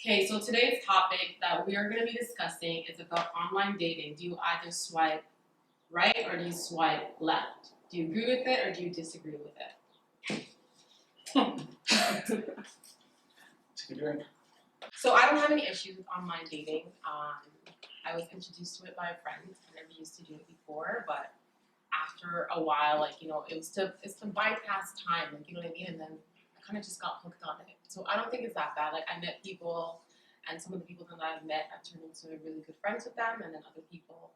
Okay, so today's topic that we are going to be discussing is about online dating. Do you either swipe right or do you swipe left? Do you agree with it or do you disagree with it? So I don't have any issues with online dating. I was introduced to it by a friend. I never used to do it before, but after a while, it's to bypass time, you know what I mean? And then I kind of just got hooked on it. So I don't think it's that bad. I met people, and some of the people that I've met, I've turned into really good friends with them, and then other people,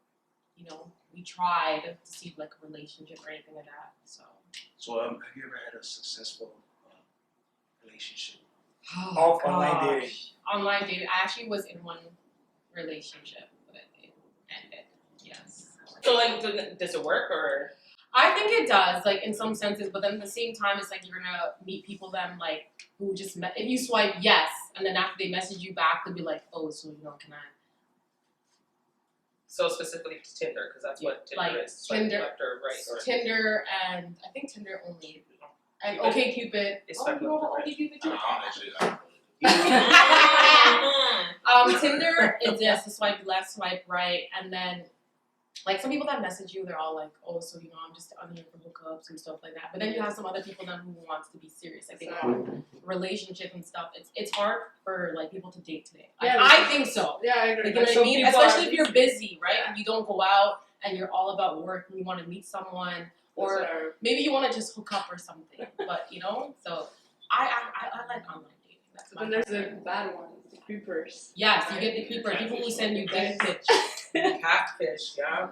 we tried to see a relationship or anything like that. So have you ever had a successful relationship? Oh, online dating. Online dating. I actually was in one relationship, but it ended. Yes. So does it work or? I think it does, in some senses, but then at the same time, it's you're gonna meet people then who just met. If you swipe yes, and then after they message you back, they'll be like, oh, so can I? So specifically to Tinder, because that's what Tinder is. Tinder, left or right. Tinder, and I think Tinder only, and OkCupid. It's swipe left or right. OkCupid too. Mm-hmm. Tinder is just a swipe left, swipe right, and then some people that message you, they're all oh, so I'm just on here for hookups and stuff like that. But then you have some other people then who wants to be serious, they want relationship and stuff. It's hard for people to date today. I think so. Yeah, I agree. You know what I mean? Especially if you're busy, right? And you don't go out and you're all about work and you want to meet someone, or maybe you want to just hook up or something. But so I like online dating. That's my. But there's a bad one, the creepers. Yes, you get the creeper. People who send you dick pics. Catfish, yeah.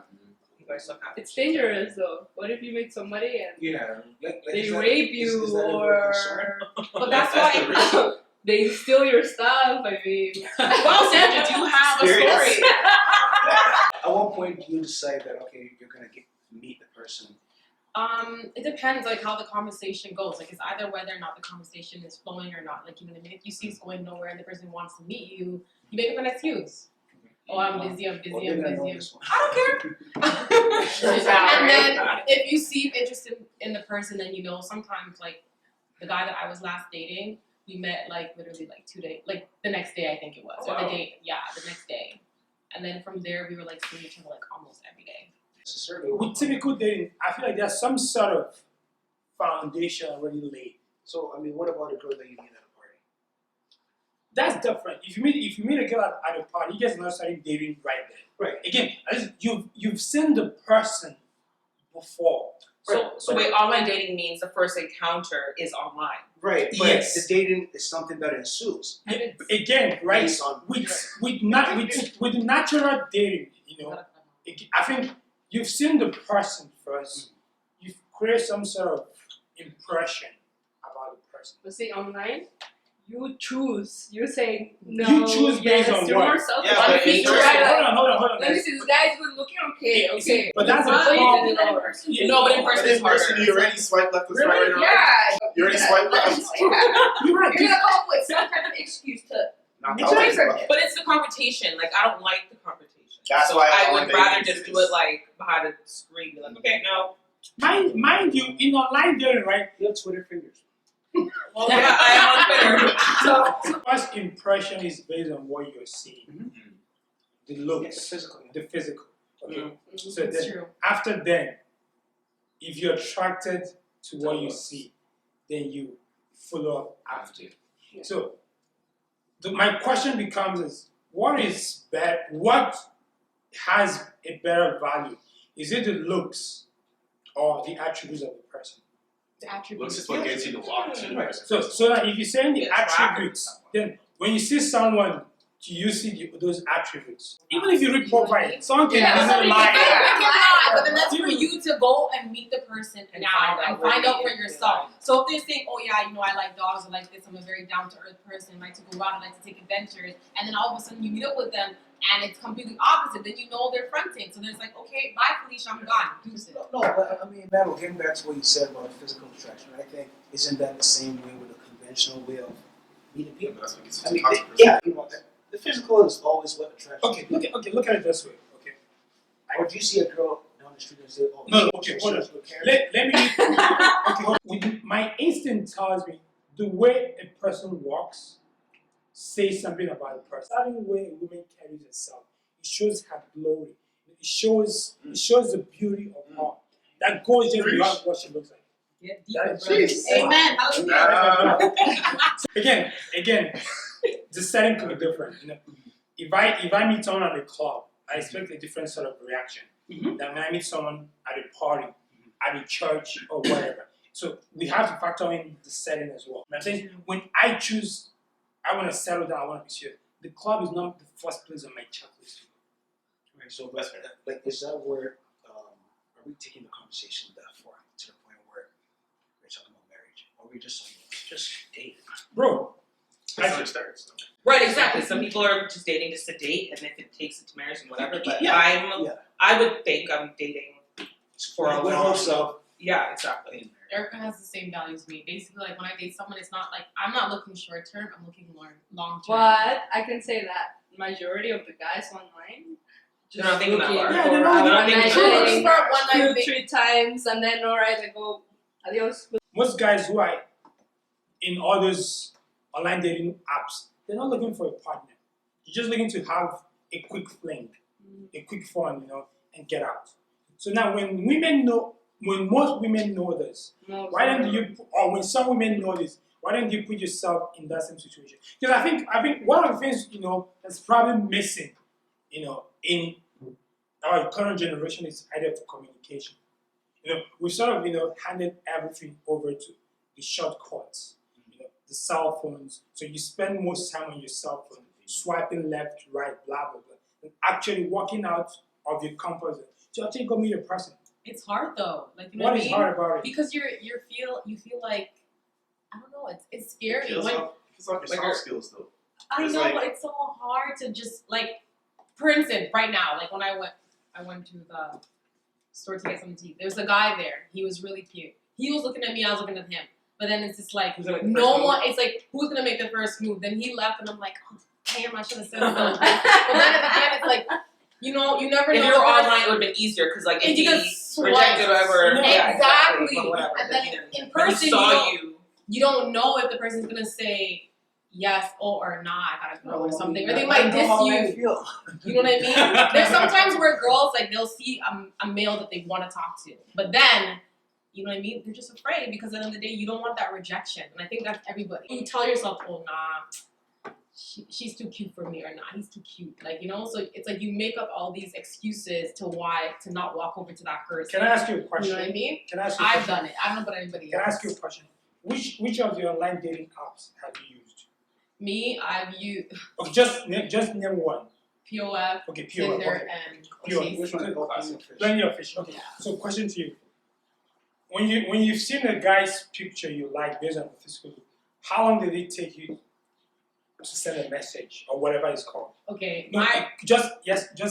You guys so catfish. It's dangerous though. What if you meet somebody and they Is rape you is that a or concern? But that's why. they steal your stuff? I mean, Well, Sandra, do you have a story? At what point do you decide that you're gonna meet the person? It depends how the conversation goes. It's either whether or not the conversation is flowing or not. You know what I mean? If you see it's going nowhere and the person wants to meet you, you make up an excuse. Oh, I'm busy. I don't care. And then if you seem interested in the person, then sometimes the guy that I was last dating, we met literally 2 days, the next day I think it was, or the day, the next day, and then from there we were seeing each other almost every day. with typical dating, I feel there's some sort of foundation already laid. So what about a girl that you meet at a party? That's different. If you meet a girl at a party, you guys are not starting dating right there. Right. Again, you've seen the person before. So wait, online dating means the first encounter is online. Right. But Yes. the dating is something that ensues. Again, right? Based on With natural dating, I think you've seen the person first. You've created some sort of impression about the person. But see, online, you choose. You say no. You choose based on you're what? more selfish. Yeah, but You're it's right, Hold on. let me see, this guy's good looking. Okay. But that's the Why problem. you do that in person? Yeah. No, but in person is harder. you already swipe left or swipe Really? right? Yeah. You already swiped left. Yeah. You're right. You're gonna come up with some kind of excuse to. Not You that choose way. her. But it's the confrontation. I don't like the confrontation. That's so why I online would rather dating just do is- it behind a screen. Be okay, no. Mind you, in online dating, right? You have Twitter fingers. Well, yeah, I am on Twitter. So First impression is based on what you're seeing. The looks, the physical. Okay. So It's then, true. after then, if you're attracted to what you see, then you follow up after. So my question becomes is what has a better value? Is it the looks or the attributes of the person? The attributes. Looks is what gets you to walk to. Right. So that if you're saying the Be attracted to attributes, then when you see someone, do you see those attributes? Even if you read profile, someone can Somebody lie. can lie, but then that's for you to go and meet the person And now find out and what find it out for is they yourself. like. So if they're saying, oh yeah, I like dogs, I like this, I'm a very down to earth person, I like to go out, I like to take adventures, and then all of a sudden you meet up with them and it's completely opposite, then they're fronting. So there's okay, bye Felicia, I'm gone. Deuces. No, but Manuel, getting back to what you said about physical attraction, I think isn't that the same way with the conventional way of meeting people? That's what gets I you mean, to talk to the physical is always what attracts. Okay, look at it this way. Okay. Or do you see a girl down the street and say, "Oh, No, she's okay, hold on. good character"? Let me. Okay, hold on. My instinct tells me the way a person walks say something about a person. Certain way a woman carries herself, it shows her glory. It shows the beauty of her. That goes just beyond what she looks like. Get deeper, That- brothers. Amen. Again, the setting could be different. You know, if I meet someone at a club, I expect a different sort of reaction than when I meet someone at a party, at a church, or whatever. So we have to factor in the setting as well. I'm saying when I choose, I want to settle down, I want to be serious. The club is not the first place on my checklist. Right, so like, is that where are we taking the conversation that far to the point where we're talking about marriage, or we just date? Bro, That's how it starts. Right, exactly. Some people are just dating just to date, and if it takes it to marriage and whatever. But Yeah. I would think I'm dating for a With long. herself. Yeah, exactly. Erica has the same values as me. Basically, like when I date someone, it's not like I'm not looking short term. I'm looking more long term. But I can say that majority of the guys online They're not thinking that looking far. Yeah, for they're a not one thinking night that far. thing, For a one night 2-3 times, and then alright, I go adios. most guys who are in all those online dating apps, they're not looking for a partner. You're just looking to have a quick fling, a quick fun, and get out. So now when most women know this, why don't you, or when some women know this, why don't you put yourself in that same situation? Because I think one of the things, that's probably missing, in our current generation is idea of communication. We sort of, handed everything over to the shortcuts, the cell phones. So you spend most time on your cell phone, swiping left, right, blah, blah, blah, and actually walking out of your comfort zone to actually go meet a person. It's hard though. Like you know What what I is mean? hard about it? Because you feel like I don't know. It's scary. It's When, off your Like soft your- skills though. I It's know, like- but it's so hard to just like, for instance, right now, like when I went to the store to get some tea. There's a guy there. He was really cute. He was looking at me. I was looking at him. But then it's just like Who's gonna make the no first move? one. It's like who's gonna make the first move? Then he left, and I'm like, oh, damn, I should have said something. But then again, it's like, you never If know. you were the person- online, it would have been easier because like And if you he can swipe. rejected whatever, yeah, Exactly. but whatever. And then he didn't. in When he person, saw you don't know if the person's gonna say yes or not. I gotta go or something, or they might diss you. You know what I mean? There's sometimes where girls like they'll see a male that they want to talk to, but then you know what I mean? They're just afraid because at the end of the day, you don't want that rejection, and I think that's everybody. You tell yourself, oh nah, she's too cute for me, or nah, he's too cute. Like so it's like you make up all these excuses to why to not walk over to that person. Can I ask you a You question? know what I mean? Can I ask you a I've question? done it. I don't know about anybody Can I else. ask you a question? Which of the online dating apps have you used? Me, I've used Okay, just name one. POF, Okay, pure. Tinder, Okay. and Pure. Chase. Which one? Plenty of fish. Okay. Yeah. So question to you. When you've seen a guy's picture you like based on the physical look, how long did it take you to send a message or whatever it's called? Okay, No, just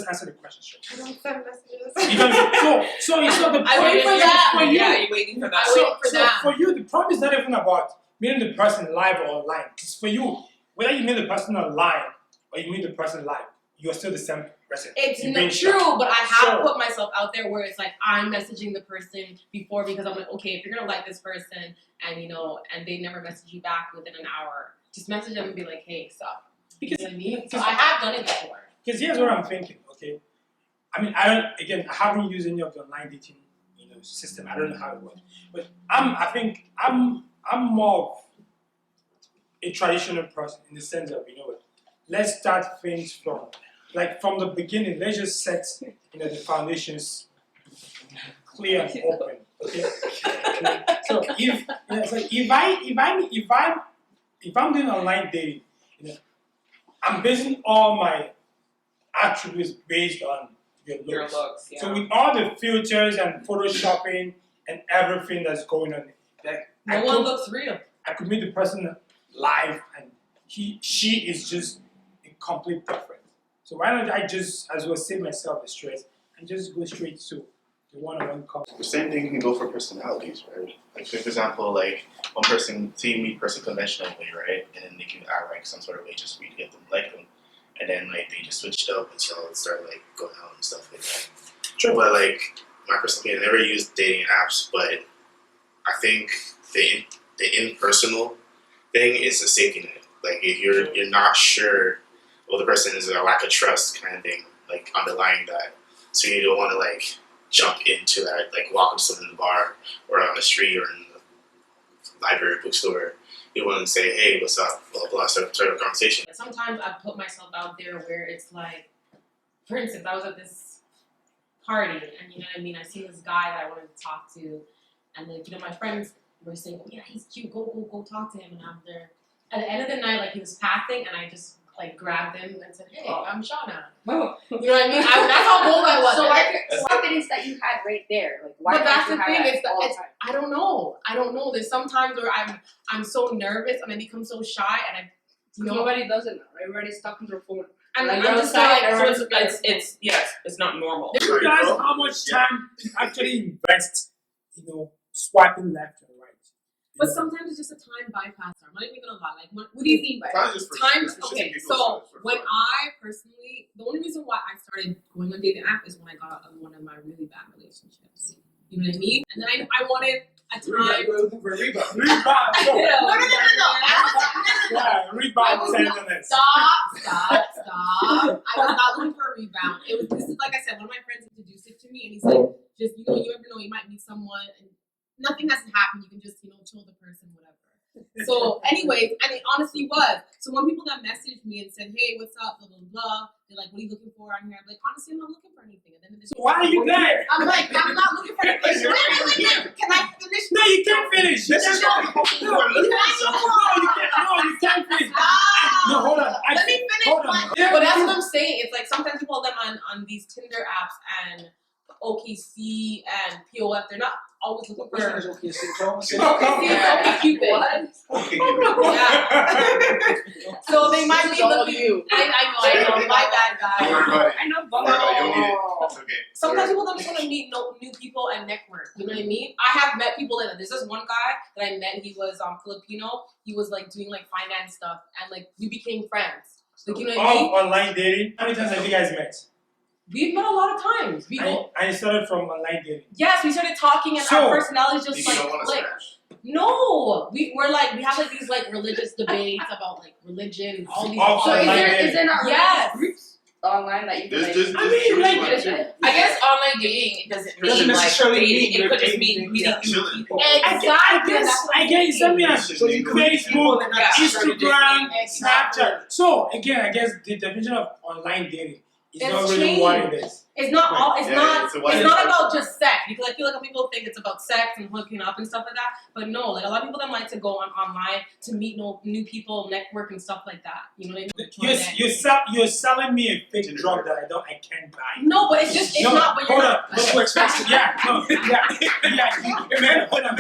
answer the question straight. I don't send messages. So it's not the I wait point for that. for you. Yeah, you're waiting for that. I wait for So that. for you, the problem is not even about meeting the person live or online. Because for you, whether you meet the person online or you meet the person live, you're still the same person. It's You've not been true, but I have So- put myself out there where it's like I'm messaging the person before because I'm like, okay, if you're gonna like this person and and they never message you back within an hour, just message them and be like, hey, sup. You know what I mean? So I have done it before. Because here's what I'm thinking, okay? I mean, I haven't used any of the online dating, system. I don't know how it works. But I think I'm more of a traditional person in the sense of, let's start things from the beginning. Let's just set, the foundations clear and open, okay? So if I'm doing online dating, I'm basing all my attributes based on your looks. Your looks, yeah. So with all the filters and photoshopping and everything that's going on, No one looks real. I could meet the person live and she is just a complete different. So why don't I just as well save myself the stress and just go straight to the one-on-one call. The same thing can go for personalities, right? Like, for example, like one person, see me person conventionally, right? And then they can act like some sort of way just for you to get them like them. And then like they just switched up and so it started like going out and stuff like that. Sure. But like my personal opinion, I never used dating apps, but I think the impersonal thing is a safety net. Like if you're not sure, well, the person is a lack of trust kind of thing, like underlying that. So you don't want to like jump into that, like walk up to someone in the bar or on the street or in the library, bookstore. You want to say, hey, what's up? Blah blah. Start a conversation. Sometimes I put myself out there where it's like, for instance, I was at this party, and you know what I mean. I see this guy that I wanted to talk to, and like you know my friends were saying, oh yeah, he's cute. Go talk to him. And after, at the end of the night, like he was passing, and I just like grabbed him and said, hey, I'm Shauna. Oh. You know what I mean? That's how bold I was. So And like confidence that you had right there. Like why but that's the can't you thing. have It's, that all the it's time? I don't know. I don't know. There's sometimes where I'm so nervous and I become so shy and Nobody does it now, right? Everybody's stuck on their phone. and Like, I'm you're just outside, like everyone's So it's yes, it's not normal. Do you guys how much time you actually invest, swiping left and right? But sometimes it's just a time bypasser. I'm not even gonna lie. Like, what do you mean by Time is for time? it's for Okay, people, so it's for when fun. I personally, the only reason why I started going on dating app is when I got out of one of my really bad relationships. You know what I mean? And then I wanted a time. We're looking for a rebound. Rebound. No, No. no, no, no, no. I wasn't. Yeah, I rebound was not- tenderness. Stop. I was not looking for a rebound. This is like I said, one of my friends introduced it to me and he's like, just you never know, you might meet someone and nothing has to happen. You can just, chill the person, whatever. So anyways, and it honestly was. So when people that messaged me and said, hey, what's up, blah, blah, blah, they're like, what are you looking for on here? I'm like, honestly, I'm not looking for anything. And then So why are you there? I'm like, I'm not looking for anything. Wait. Can I finish? No, you can't finish. This is what people No, you can't finish. No, hold on. Let me finish. Hold on. But that's what I'm saying. It's like sometimes you call them on these Tinder apps and OKC and POF. They're not always looking Which one is for. okay? So OKC is OkCupid. Yeah. So they might be looking. I know. My bad, Don't worry guys. about it. I know Don't worry about it. You'll need it. Bumble. It's okay. Sometimes people don't just want to meet new people and network. You know what I mean? I have met people like that. There's this one guy that I met. He was Filipino. He was like doing like finance stuff, and like we became friends. Like you know what I mean? Online dating. How many times have you guys met? We've met a lot of times. We go. I started from online dating. Yes, we started talking, and So, our personalities just You like don't want to click. smash. No, we have like these like religious debates about like religion, all these. Oh, So Online dating. is there not Yes. groups online that you can like? There's I mean, truly like, one too. I guess online dating doesn't Doesn't mean like necessarily dating. mean It you're could just dating, mean yeah. meeting new people. Exactly. I guess something like So you can meet people Facebook, and not Yeah. necessarily Instagram, dating. Snapchat. So again, I guess the definition of online dating is It's not really what it changed. is. It's not all. It's Yeah, not. it's a It's wide not spectrum. about just sex because I feel like people think it's about sex and hooking up and stuff like that. But no, like a lot of people that like to go online to meet new people, network and stuff like that. You know what I mean? You're selling me a fake drug that I can't buy. No, but it's just it's No, not. But you're hold not. on. But too expensive. Yeah, no, yeah. Hold on.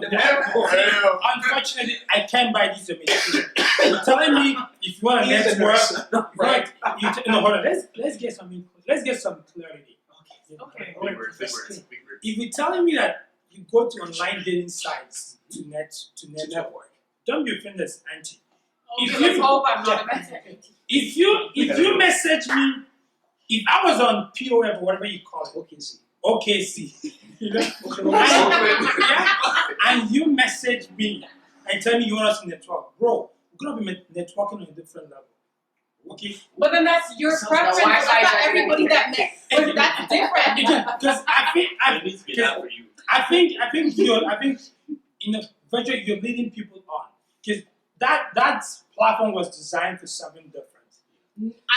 Hell. Unfortunately, I can't buy this medication. You're telling me if you want to He's a network, nurse. right? No, hold on. Let's get some info. Let's get some clarity. Okay. Big words, big words, big words. If you're telling me that you go to online dating sites to network, don't be offended, auntie. Okay, If let's you- hope I'm not yeah. offended. If you message me, if I was on POF or whatever you call it, OKC, you know, and you message me and tell me you want us to network, bro, we're gonna be networking on a different level. Okay? But then that's your Sounds preference. like That's Wi-Fi not is everybody that met. But that's different. Because It needs to be that for you. I think in a virtual you're leading people on. Because that platform was designed for something different.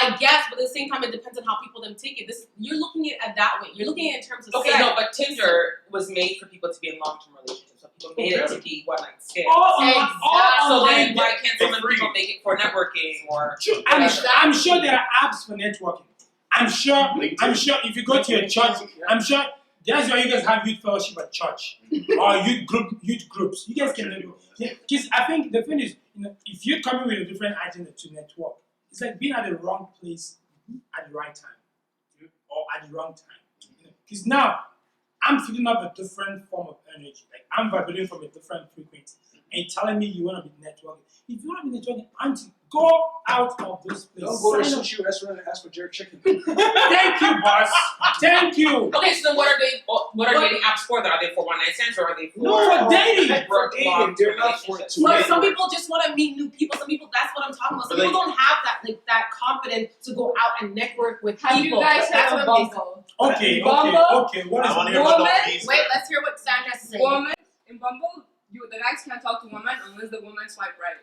I guess, but at the same time, it depends on how people then take it. You're looking at it that way. You're looking at it in terms of Okay, sex. no, but Tinder was made for people to be in long-term relationships. So people made it to be one-night stands. So then Exactly. why can't some people make it for networking or I'm sure there are apps for networking. I'm sure if you go to your church, I'm sure that's why you guys have youth fellowship at church or youth groups. You guys can network. Because I think the thing is, if you're coming with a different agenda to network, it's like being at the wrong place at the right time or at the wrong time. Because now I'm feeding up a different form of energy. Like I'm vibrating from a different frequency. And you're telling me you want to be networking. If you want to be networking, auntie, Go out of this place. Don't go to a Sign up. sushi restaurant and ask for jerk chicken. Thank you, boss. Thank you. Okay, so then what are dating apps for? Then are they for one night stands or are they for For dating. For dating, they're not for relationships? two. But some people just want to meet new people. Some people, that's what I'm talking about. Some But people don't have that confidence to go out and network with Have people. you guys That's heard of what I'm Bumble? Okay. Bumble? What is I want to it? hear about Woman, the bees. Wait, let's hear what Sandra has to say. Woman in Bumble, the guys can't talk to women unless the woman swipe right.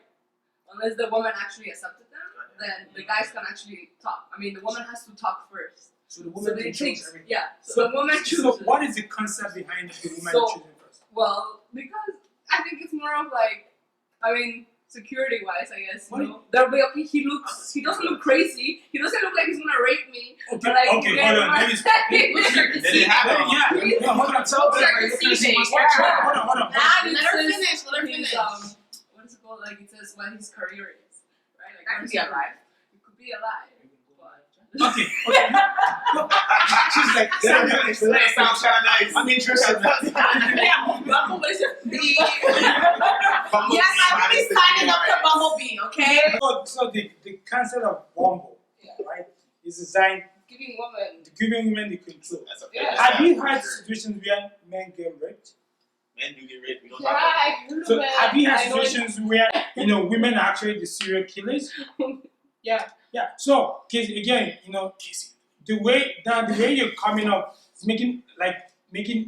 Unless the woman actually accepted them, then the guys can actually talk. I mean, the woman has to talk first. So the So woman they can take, choose everything. yeah. So the woman chooses. So what is the concept behind the woman So- choosing first? Well, because I think it's more of like, I mean, security-wise, I guess. What You know, there'll be okay. He doesn't look crazy. He doesn't look like he's gonna rape me. Okay, Like, okay, hold on. Let me Did it happen? Yeah, no, hold on. Tell Start them. deceiving. Hold on. Let her finish. Let her His, finish. what is it called? Like, it says what his career is, right? Like, That could be a lie. It could be a lie. Okay. She's like, That sounds kind of nice. I'm interested. Yeah, Bumble, what is your fee? Yes, I'm really signing up to Bumblebee, okay? So the concept of Bumble, right, is designed Giving women. to giving women the control. That's a Yeah. Have you had situations where men get raped? Men do get raped. We don't Yeah, talk about I heard So of it. have you had I know it- situations where women are actually the serial killers? Yeah. Yeah. So, cause again, the way you're coming up is making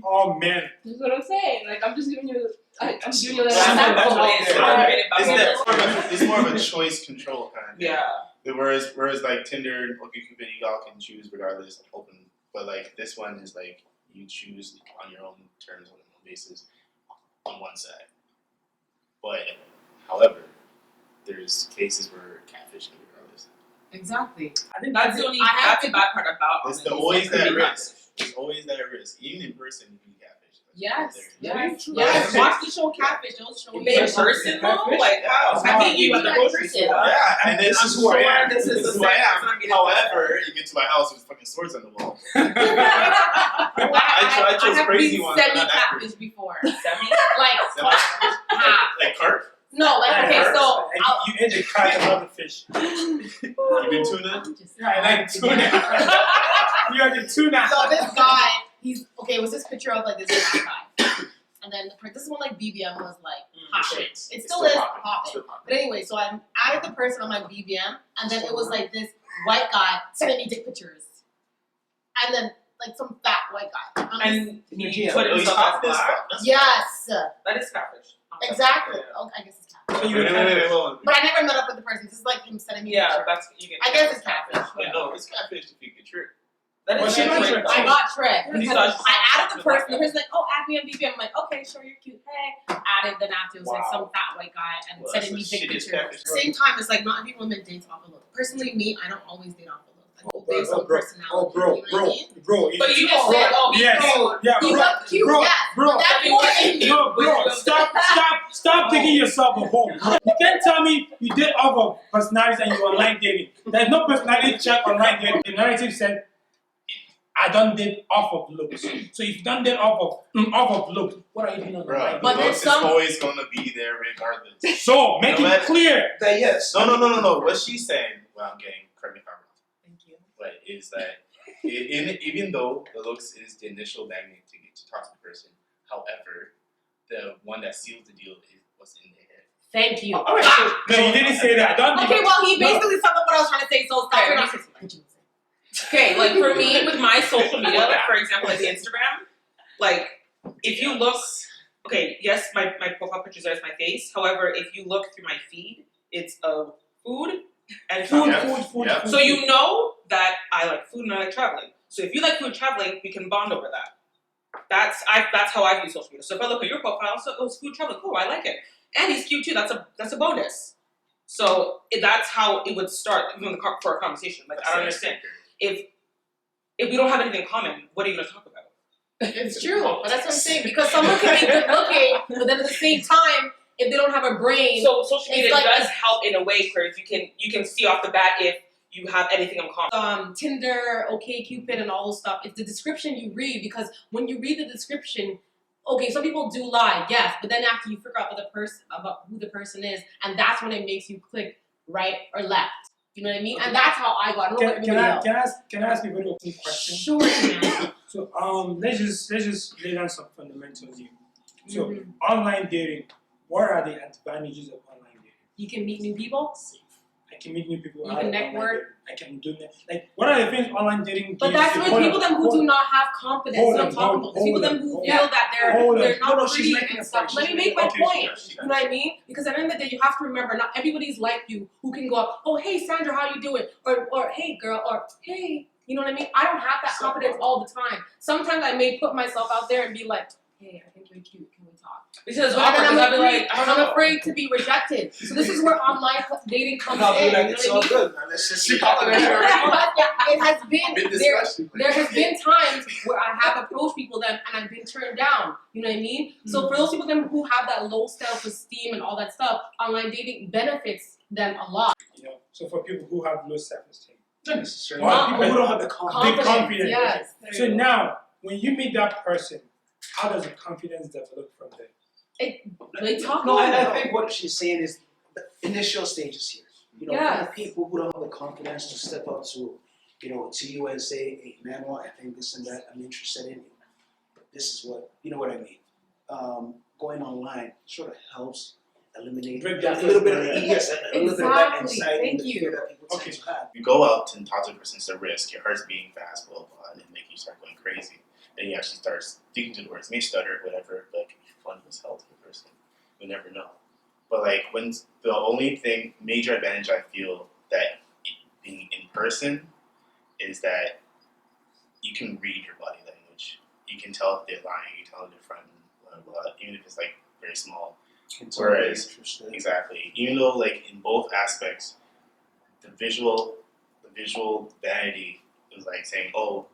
all men. That's what I'm saying. Like, I'm just giving you. I'm giving you an Yeah, example. It's more of a choice control kind of thing. Yeah. Whereas like Tinder and OkCupid, y'all can choose regardless, open. But like this one is like you choose on your own terms, on your own basis, on one side. But however, there's cases where catfish can be regardless. Exactly. I think That's the only. I have That's the bad part about. There's online always dating. that risk. There's always that risk. Even in person, you can be catfish. Yes. Yes. Yeah. Yes. Watch the show Catfish. They'll show you. In person though, like how? I meet you at the grocery store. Yeah, and this is who I am. This is This is the who I same am. person I'm getting However, you get to my house, there's fucking swords on the wall. I chose have crazy been ones, but semi not that catfish before. Semi? Like half. Like carp? No, like okay, so I'll, you ate the cat and not the fish. You mean tuna? Yeah, I like tuna. You are the tuna. So this guy, he's okay. It was this picture of like this black guy, and then this is when like BBM was like popping. It still is popping. But anyway, so I added the person on my BBM, and then it was like this white guy sending me dick pictures, and then like some fat white guy. And he Yeah. put Oh, he's himself top as this black. stuff. Yes, That is catfish. exactly. Okay, I guess it's catfish. So you Wait, hold on. But I never met up with the person. This is like him sending me. Yeah, pictures. that's you get. I guess it's catfish. Yeah, no, it's catfish if you get tricked. That Well, is she very might great. try- I got tricked You because thought- I added the person. The person's like, "Oh, add me on BBM." I'm like, "Okay, sure, you're cute." Hey, added. Then after it was like some fat white guy and Well, sending me that's the dick shittiest pictures. catfish. Same time, it's like not every woman dates off a look. Personally, me, I don't always date off a look. I go based on personality. Oh, bro, you know what I mean? bro. But you just said, oh, Yes. bro. Yeah, You bro. look cute, Bro, yes. bro. But that's more than you. No, bro, stop thinking yourself a home. You can't tell me you did off of personalities and you online dating. There's no personality check online dating. The narrative said, I don't date off of looks. So if you don't date off of looks, what are you doing on Bro, online the But dating? looks is some- always gonna be there regardless. So make No it matter- clear. That yes. No. What she's saying, well, I'm getting, correct me if I'm wrong, Thank you. but is that even though the looks is the initial magnet to get to talk to the person, however, the one that seals the deal is what's in their head. Thank you. All right. So, No, you didn't say that. Don't Okay, well, he No. basically summed up what I was trying to say. So stop. Okay, You're let not- me Okay, like for me with my social media, like for example, like Instagram, like if you look, okay, yes, my profile picture is my face. However, if you look through my feed, it's of food and travel. food. So you know that I like food and I like traveling. So if you like food traveling, we can bond over that. That's how I view social media. So if I look at your profile, so it's food traveling, cool, I like it. And he's cute too, that's a bonus. So that's how it would start even for a conversation. Like I don't understand. If we don't have anything in common, what are you gonna talk about? It's true, but that's what I'm saying. Because someone can be good looking, but then at the same time, if they don't have a brain, So social media It's like- does help in a way because you can see off the bat if you have anything in common. Tinder, OkCupid, and all those stuff. It's the description you read, because when you read the description, okay, some people do lie, yes, but then after you figure out about who the person is, and that's when it makes you click. right or left. You know what I mean? And that's how I got. I don't know about everybody else. Can I ask you a very open question? Sure, man. So let's just lay down some fundamentals here. So online dating, what are the advantages of online dating? You can meet new people. I can meet new people. You can network. I can do that. Like, what are the things online dating? But gives that's you? with people them who do not have confidence. hold That's on, what I'm talking hold about. People them who on. feel that they're No, not she's pretty making and a stuff. point. Let me She's make my making- point. You know what I mean? Because at the end of the day, you have to remember, not everybody's like you who can go up, oh hey Sandra, how you doing? Or hey girl, or hey, you know what I mean? I don't have that confidence all the time. Sometimes I may put myself out there and be like, hey, I think you're cute. Can we talk? Because And awkward, then because I'd be like, I'm afraid to be rejected. So this is where online dating comes I'll be in. like, You it's know all what I mean? good, man. Let's just see how it is. It has been Big there. discussion. There has been times where I have approached people them and I've been turned down. You know what I mean? So for those people them who have that low self-esteem and all that stuff, online dating benefits them a lot. You know, so for people who have low self-esteem, Not necessarily. Not- People who don't have the confidence. Big confidence. Yes. So now, when you meet that person, how does the confidence develop from there? They talk No, about I think what she's saying is the initial stages here. You know, for Yes. the people who don't have the confidence to step up to, to you and say, hey, man, well, I think this and that, I'm interested in you. This is what, you know what I mean? Going online sort of helps eliminate Break a that little bit of, barrier. yes, a little bit of that Exactly. anxiety and Thank the you. fear that people Okay. tend to have. You go out and talk to a person, it's a risk. Your heart's beating fast, blah, blah, and then like you start going crazy. Then you actually start thinking to the words, may stutter, whatever, but it can be fun as hell to the person. You never know. But like when the only thing, major advantage I feel that being in person is that you can read your body language. You can tell if they're lying, you can tell if they're fronting, blah, blah, even if it's like very small. It's Whereas- interesting. Exactly. Even though like in both aspects, the visual vanity is like saying, oh,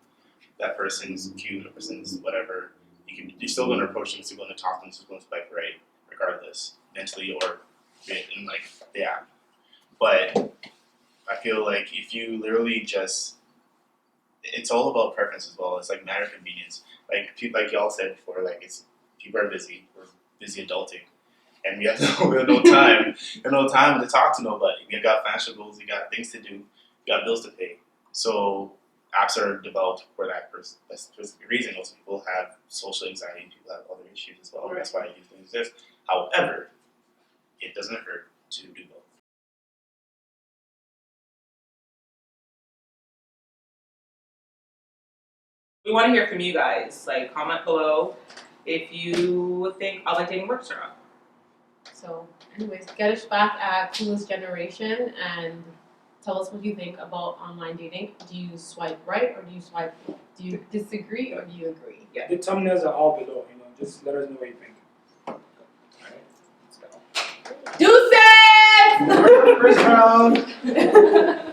that person's cute, that person's whatever. You're still going to approach them, still going to talk to them, still going to swipe right, regardless, mentally or in like the app. But I feel like if you literally just, it's all about preference as well. It's like matter of convenience. Like people, like y'all said before, like people are busy. We're busy adulting. And we have no time. No time to talk to nobody. We got financial goals. We got things to do. We got bills to pay. So apps are developed for that person. That's the specific reason. Most people have social anxiety. People have other issues as well. Right. That's why these things exist. However, it doesn't hurt to do both. we want to hear from you guys. Like, comment below if you think online dating works or not. So, anyways, get us back at Cluelessgeneration and tell us what you think about online dating. Do you swipe right or do you swipe? Do you disagree or do you agree? The thumbnails are all below. Just let us know what you think. Alright, let's go. Deuces! First round.